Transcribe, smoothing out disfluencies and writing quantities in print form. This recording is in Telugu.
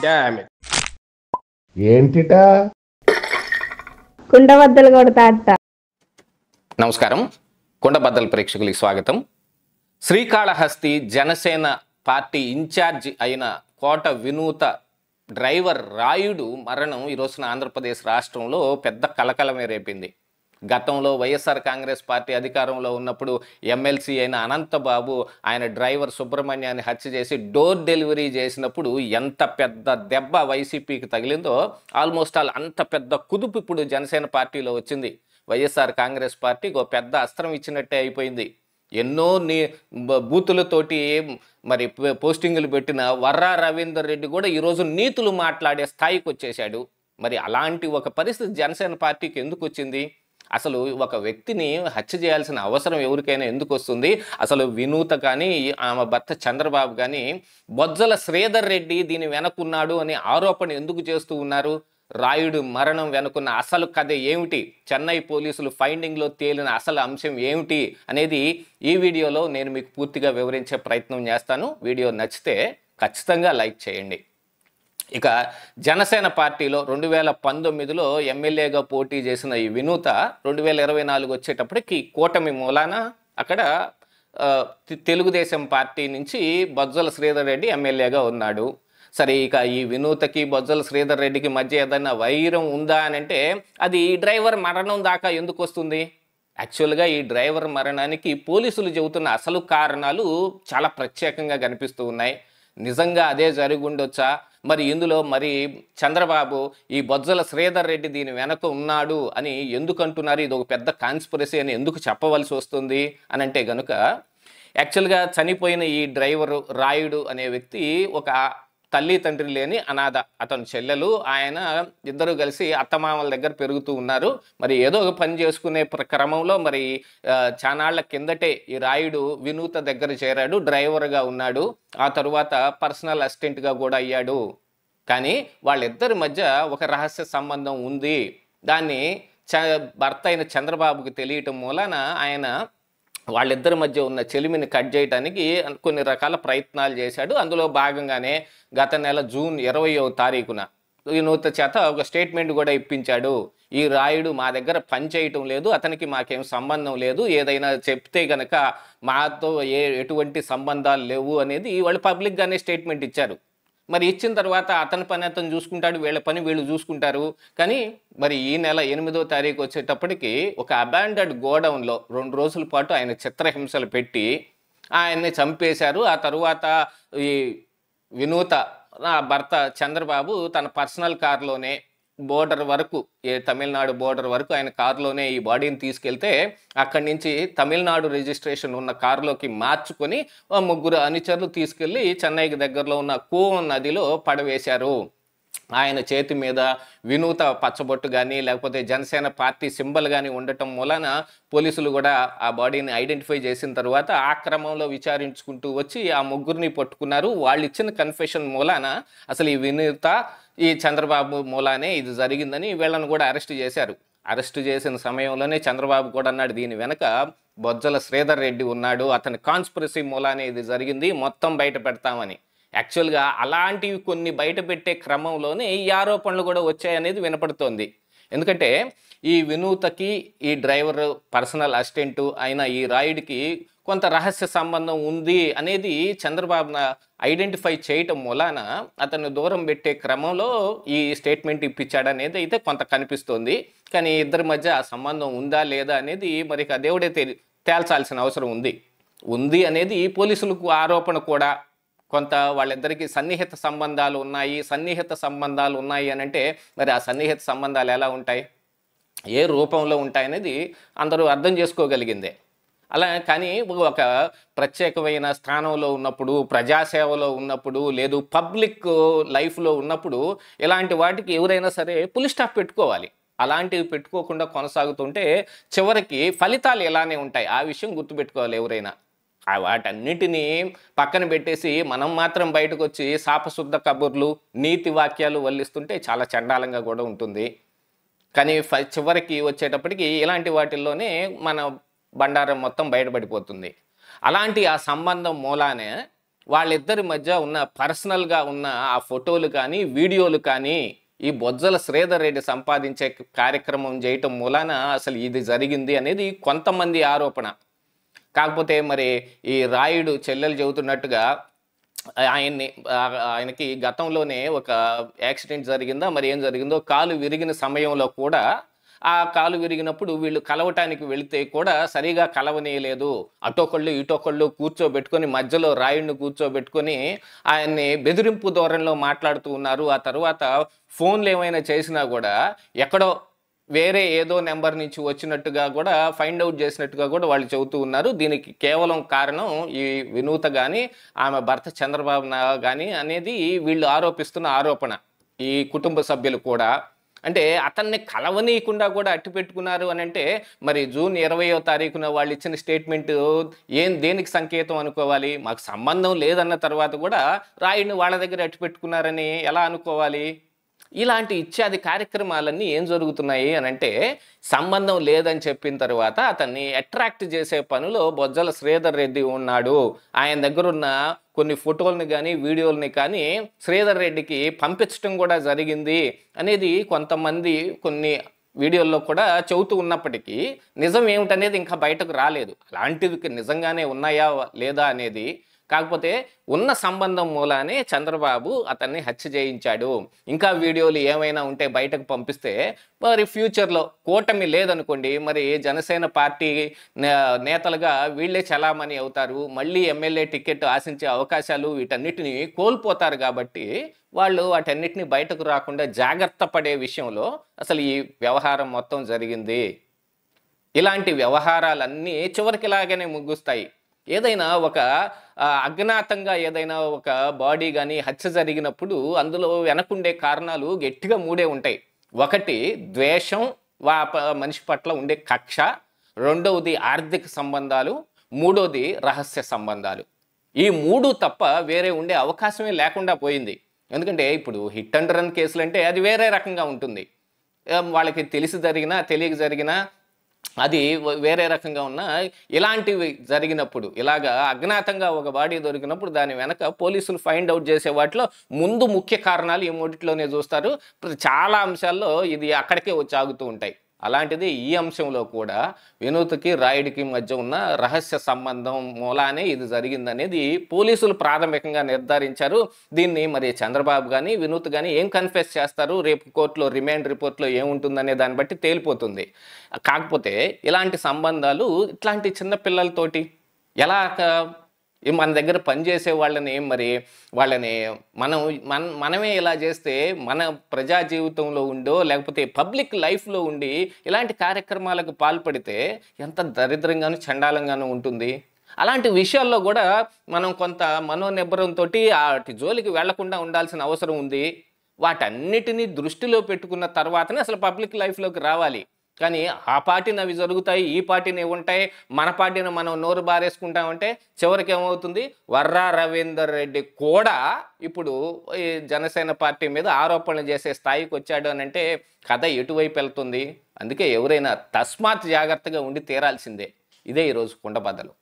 Damn it. ఏంటిటా కుండబద్దలు కొడతా అట్ట. నమస్కారం, కుండబద్దల ప్రేక్షకులకి స్వాగతం. శ్రీకాళహస్తి జనసేన పార్టీ ఇన్ఛార్జి అయిన కోట వినూత డ్రైవర్ రాయుడు మరణం ఈరోజున ఆంధ్రప్రదేశ్ రాష్ట్రంలో పెద్ద కలకలమే రేపింది. గతంలో వైఎస్ఆర్ కాంగ్రెస్ పార్టీ అధికారంలో ఉన్నప్పుడు ఎమ్మెల్సీ అయిన అనంతబాబు ఆయన డ్రైవర్ సుబ్రహ్మణ్యాన్ని హత్య చేసి డోర్ డెలివరీ చేసినప్పుడు ఎంత పెద్ద దెబ్బ వైసీపీకి తగిలిందో ఆల్మోస్ట్ అంత పెద్ద కుదుపు ఇప్పుడు జనసేన పార్టీలో వచ్చింది. వైఎస్ఆర్ కాంగ్రెస్ పార్టీకి ఒక పెద్ద అస్త్రం ఇచ్చినట్టే అయిపోయింది. ఎన్నో బూతులతోటి మరి పోస్టింగులు పెట్టిన వర్రా రవీందర్ రెడ్డి కూడా ఈరోజు నీతులు మాట్లాడే స్థాయికి వచ్చేశాడు. మరి అలాంటి ఒక పరిస్థితి జనసేన పార్టీకి ఎందుకు వచ్చింది? అసలు ఒక వ్యక్తిని హత్య చేయాల్సిన అవసరం ఎవరికైనా ఎందుకు వస్తుంది? అసలు వినూత కానీ ఆమె భర్త చంద్రబాబు కానీ బొజ్జల శ్రీధర్ రెడ్డి దీని వెనకున్నాడు అనే ఆరోపణ ఎందుకు చేస్తూ ఉన్నారు? రాయుడు మరణం వెనుకున్న అసలు కథ ఏమిటి? చెన్నై పోలీసులు ఫైండింగ్లో తేలిన అసలు అంశం ఏమిటి అనేది ఈ వీడియోలో నేను మీకు పూర్తిగా వివరించే ప్రయత్నం చేస్తాను. వీడియో నచ్చితే ఖచ్చితంగా లైక్ చేయండి. ఇక జనసేన పార్టీలో 2019లో ఎమ్మెల్యేగా పోటీ చేసిన ఈ వినూత 2024 వచ్చేటప్పటికి కూటమి మూలాన అక్కడ తెలుగుదేశం పార్టీ నుంచి బొజ్జల శ్రీధర్ రెడ్డి ఎమ్మెల్యేగా ఉన్నాడు. సరే, ఇక ఈ వినూతకి బొజ్జల శ్రీధర్ రెడ్డికి మధ్య ఏదైనా వైరం ఉందా అని అంటే అది ఈ డ్రైవర్ మరణం దాకా ఎందుకు వస్తుంది? యాక్చువల్గా ఈ డ్రైవర్ మరణానికి పోలీసులు చెబుతున్న అసలు కారణాలు చాలా ప్రత్యేకంగా కనిపిస్తూ ఉన్నాయి. నిజంగా అదే జరిగి ఉండొచ్చా? మరి ఇందులో మరి చంద్రబాబు ఈ బొజ్జల శ్రీధర్ రెడ్డి దీని వెనక ఉన్నాడు అని ఎందుకు అంటున్నారు? ఇది ఒక పెద్ద కాన్స్పిరసీ అని ఎందుకు చెప్పవలసి వస్తుంది అని అంటే గనుక, యాక్చువల్గా చనిపోయిన ఈ డ్రైవరు రాయుడు అనే వ్యక్తి ఒక తల్లి తండ్రి లేని అనాథ. అతను చెల్లెలు ఆయన ఇద్దరు కలిసి అత్తమామల దగ్గర పెరుగుతూ ఉన్నారు. మరి ఏదో ఒక పని చేసుకునే క్రమంలో మరి చానాళ్ల కిందటే ఈ రాయుడు వినూత దగ్గర చేరాడు, డ్రైవర్గా ఉన్నాడు. ఆ తరువాత పర్సనల్ అసిస్టెంట్గా కూడా అయ్యాడు. కానీ వాళ్ళిద్దరి మధ్య ఒక రహస్య సంబంధం ఉంది. దాన్ని భర్త అయిన చంద్రబాబుకి తెలియటం మూలాన ఆయన వాళ్ళిద్దరి మధ్య ఉన్న చెలిమిని కట్ చేయడానికి కొన్ని రకాల ప్రయత్నాలు చేశాడు. అందులో భాగంగానే గత నెల జూన్ 20వ తారీఖున వినూత చేత ఒక స్టేట్మెంట్ కూడా ఇప్పించాడు. ఈ రాయుడు మా దగ్గర పని చేయటం లేదు, అతనికి మాకేం సంబంధం లేదు, ఏదైనా చెప్తే గనక మాతో ఎటువంటి సంబంధాలు లేవు అనేది వాళ్ళు పబ్లిక్గానే స్టేట్మెంట్ ఇచ్చారు. మరి ఇచ్చిన తర్వాత అతని పని అతను చూసుకుంటాడు, వీళ్ళ పని వీళ్ళు చూసుకుంటారు. కానీ మరి ఈ నెల 8వ తారీఖు వచ్చేటప్పటికి ఒక అబాండెడ్ గోడౌన్లో 2 రోజుల పాటు ఆయన చిత్రహింసలు పెట్టి ఆయన్ని చంపేశారు. ఆ తరువాత ఈ వినూత భర్త చంద్రబాబు తన పర్సనల్ కారులోనే బోర్డర్ వరకు, తమిళనాడు బోర్డర్ వరకు ఆయన కారులోనే ఈ బాడీని తీసుకెళ్తే అక్కడి నుంచి తమిళనాడు రిజిస్ట్రేషన్ ఉన్న కారులోకి మార్చుకొని 3 అనుచరులు తీసుకెళ్ళి చెన్నైకి దగ్గరలో ఉన్న కోవన్ నదిలో పడవేశారు. ఆయన చేతి మీద వినూత పచ్చబొట్టు కానీ లేకపోతే జనసేన పార్టీ సింబల్ కానీ ఉండటం మూలన పోలీసులు కూడా ఆ బాడీని ఐడెంటిఫై చేసిన తర్వాత ఆ క్రమంలో విచారించుకుంటూ వచ్చి ఆ 3 పట్టుకున్నారు. వాళ్ళు ఇచ్చిన కన్ఫెషన్ మూలాన అసలు ఈ వినూత ఈ చంద్రబాబు మూలానే ఇది జరిగిందని వీళ్ళను కూడా అరెస్ట్ చేశారు. అరెస్ట్ చేసిన సమయంలోనే చంద్రబాబు కూడా అన్నాడు, దీని వెనక బొజ్జల శ్రీధర్ రెడ్డి ఉన్నాడు, అతని కాన్స్పిరసీ మూలానే ఇది జరిగింది, మొత్తం బయట పెడతామని. యాక్చువల్గా అలాంటివి కొన్ని బయట పెట్టే క్రమంలోనే ఈ ఆరోపణలు కూడా వచ్చాయనేది వినపడుతోంది. ఎందుకంటే ఈ వినూతకి ఈ డ్రైవర్ పర్సనల్ అసిస్టెంటు అయిన ఈ రాయుడికి కొంత రహస్య సంబంధం ఉంది అనేది చంద్రబాబును ఐడెంటిఫై చేయటం మూలాన అతను దూరం పెట్టే క్రమంలో ఈ స్టేట్మెంట్ ఇప్పించాడనేది అయితే కొంత కనిపిస్తోంది. కానీ ఇద్దరి మధ్య ఆ సంబంధం ఉందా లేదా అనేది మరి దేవుడే తేల్చాల్సిన అవసరం ఉంది అనేది పోలీసులకు ఆరోపణ కూడా. కొంత వాళ్ళిద్దరికీ సన్నిహిత సంబంధాలు ఉన్నాయి అని అంటే మరి ఆ సన్నిహిత సంబంధాలు ఎలా ఉంటాయి, ఏ రూపంలో ఉంటాయనేది అందరూ అర్థం చేసుకోగలిగిందే. అలా కానీ ఒక ప్రత్యేకమైన స్థానంలో ఉన్నప్పుడు, ప్రజాసేవలో ఉన్నప్పుడు, లేదు పబ్లిక్ లైఫ్లో ఉన్నప్పుడు ఇలాంటి వాటికి ఎవరైనా సరే పులి స్టాప్ పెట్టుకోవాలి. అలాంటివి పెట్టుకోకుండా కొనసాగుతుంటే చివరికి ఫలితాలు ఎలానే ఉంటాయి. ఆ విషయం గుర్తుపెట్టుకోవాలి ఎవరైనా. వాటన్నిటినీ పక్కన పెట్టేసి మనం మాత్రం బయటకు వచ్చి శాపశుద్ధ కబుర్లు, నీతి వాక్యాలు వల్లిస్తుంటే చాలా చండాలంగా కూడా ఉంటుంది. కానీ చివరికి వచ్చేటప్పటికి ఇలాంటి వాటిల్లోనే మన బండారం మొత్తం బయటపడిపోతుంది. అలాంటి ఆ సంబంధం మూలానే వాళ్ళిద్దరి మధ్య ఉన్న పర్సనల్గా ఉన్న ఆ ఫోటోలు కానీ వీడియోలు కానీ ఈ బొజ్జల శ్రీధర్ రెడ్డి సంపాదించే కార్యక్రమం చేయటం మూలాన అసలు ఇది జరిగింది అనేది కొంతమంది ఆరోపణ. కాకపోతే మరి ఈ రాయుడు చెల్లెలు చెబుతున్నట్టుగా ఆయనకి గతంలోనే ఒక యాక్సిడెంట్ జరిగిందా మరి ఏం జరిగిందో, కాలు విరిగిన సమయంలో కూడా ఆ కాలు విరిగినప్పుడు వీళ్ళు కలవటానికి వెళితే కూడా సరిగా కలవనీయలేదు. అటోకళ్ళు ఇటోకళ్ళు కూర్చోబెట్టుకొని మధ్యలో రాయుడిని కూర్చోబెట్టుకొని ఆయన్ని బెదిరింపు ధోరణిలో మాట్లాడుతూ ఉన్నారు. ఆ తర్వాత ఫోన్లు ఏమైనా చేసినా కూడా ఎక్కడో వేరే ఏదో నెంబర్ నుంచి వచ్చినట్టుగా కూడా ఫైండ్ అవుట్ చేసినట్టుగా కూడా వాళ్ళు చెబుతూ ఉన్నారు. దీనికి కేవలం కారణం ఈ వినూత కానీ ఆమె భర్త చంద్రబాబు కానీ అనేది వీళ్ళు ఆరోపిస్తున్న ఆరోపణ. ఈ కుటుంబ సభ్యులు కూడా అంటే అతన్ని కలవనీయకుండా కూడా అట్టి పెట్టుకున్నారు అని అంటే మరి జూన్ 20వ తారీఖున వాళ్ళు ఇచ్చిన స్టేట్మెంట్ దేనికి సంకేతం అనుకోవాలి? మాకు సంబంధం లేదన్న తర్వాత కూడా రాయుడిని వాళ్ళ దగ్గర అట్టి పెట్టుకున్నారని ఎలా అనుకోవాలి? ఇలాంటి ఇత్యాది కార్యక్రమాలన్నీ ఏం జరుగుతున్నాయి అని అంటే సంబంధం లేదని చెప్పిన తర్వాత అతన్ని అట్రాక్ట్ చేసే పనిలో బొజ్జల శ్రీధర్ రెడ్డి ఉన్నాడు. ఆయన దగ్గర ఉన్న కొన్ని ఫోటోలని కానీ వీడియోలని కానీ శ్రీధర్ రెడ్డికి పంపించడం కూడా జరిగింది అనేది కొంతమంది కొన్ని వీడియోల్లో కూడా చెబుతూ ఉన్నప్పటికీ నిజం ఏమిటనేది ఇంకా బయటకు రాలేదు. అలాంటివి నిజంగానే ఉన్నాయా లేదా అనేది. కాకపోతే ఉన్న సంబంధం మూలానే చంద్రబాబు అతన్ని హత్య చేయించాడు. ఇంకా వీడియోలు ఏమైనా ఉంటే బయటకు పంపిస్తే మరి ఫ్యూచర్లో కూటమి లేదనుకోండి, మరి జనసేన పార్టీ నేతలుగా వీళ్ళే చలామణి అవుతారు. మళ్ళీ ఎమ్మెల్యే టికెట్ ఆశించే అవకాశాలు వీటన్నిటిని కోల్పోతారు. కాబట్టి వాళ్ళు వాటన్నిటిని బయటకు రాకుండా జాగ్రత్త పడే విషయంలో అసలు ఈ వ్యవహారం మొత్తం జరిగింది. ఇలాంటి వ్యవహారాలన్నీ చివరికి ఇలాగనే ముగుస్తాయి. ఏదైనా ఒక అజ్ఞాతంగా ఏదైనా ఒక బాడీ కానీ హత్య జరిగినప్పుడు అందులో వెనకుండే కారణాలు గట్టిగా మూడే ఉంటాయి. ఒకటి ద్వేషం, మనిషి పట్ల ఉండే కక్ష, రెండవది ఆర్థిక సంబంధాలు, మూడోది రహస్య సంబంధాలు. ఈ మూడు తప్ప వేరే ఉండే అవకాశమే లేకుండా పోయింది. ఎందుకంటే ఇప్పుడు హిట్ అండ్ రన్ కేసులు అంటే అది వేరే రకంగా ఉంటుంది. వాళ్ళకి తెలిసి జరిగినా తెలియక జరిగినా అది వేరే రకంగా ఉన్న ఇలాంటివి జరిగినప్పుడు, ఇలాగా అజ్ఞాతంగా ఒక బాడీ దొరికినప్పుడు దాని వెనక పోలీసులు ఫైండ్ అవుట్ చేసే వాటిలో ముందు ముఖ్య కారణాలు ఈ మూడిట్లోనే చూస్తారు. చాలా అంశాల్లో ఇది అక్కడికే వచ్చి ఆగుతూ ఉంటాయి. అలాంటిది ఈ అంశంలో కూడా వినూత్కి రాయుడికి మధ్య ఉన్న రహస్య సంబంధం మూలానే ఇది జరిగిందనేది పోలీసులు ప్రాథమికంగా నిర్ధారించారు. దీన్ని మరి చంద్రబాబు కానీ వినూత్ కానీ ఏం కన్ఫెస్ చేస్తారు, రేపు కోర్టులో రిమాండ్ రిపోర్ట్లో ఏముంటుందనే దాన్ని బట్టి తేలిపోతుంది. కాకపోతే ఇలాంటి సంబంధాలు ఇట్లాంటి చిన్నపిల్లలతోటి ఎలా మన దగ్గర పనిచేసే వాళ్ళని మరి వాళ్ళని మనమే ఇలా చేస్తే మన ప్రజా జీవితంలో ఉండో లేకపోతే పబ్లిక్ లైఫ్లో ఉండి ఇలాంటి కార్యక్రమాలకు పాల్పడితే ఎంత దరిద్రంగాను చండాలంగాను ఉంటుంది. అలాంటి విషయాల్లో కూడా మనం కొంత మనోనిబ్బరంతో వాటి జోలికి వెళ్లకుండా ఉండాల్సిన అవసరం ఉంది. వాటన్నిటినీ దృష్టిలో పెట్టుకున్న తర్వాతనే అసలు పబ్లిక్ లైఫ్లోకి రావాలి. కానీ ఆ పార్టీని అవి జరుగుతాయి, ఈ పార్టీని ఉంటాయి, మన పార్టీని మనం నోరు బారేసుకుంటామంటే చివరికి ఏమవుతుంది? వర్రా రవీందర్ రెడ్డి కూడా ఇప్పుడు ఈ జనసేన పార్టీ మీద ఆరోపణలు చేసే స్థాయికి వచ్చాడు అని అంటే కథ ఎటువైపు వెళ్తుంది? అందుకే ఎవరైనా తస్మాత్ జాగ్రత్తగా ఉండి తీరాల్సిందే. ఇదే ఈరోజు కుండబద్దలు.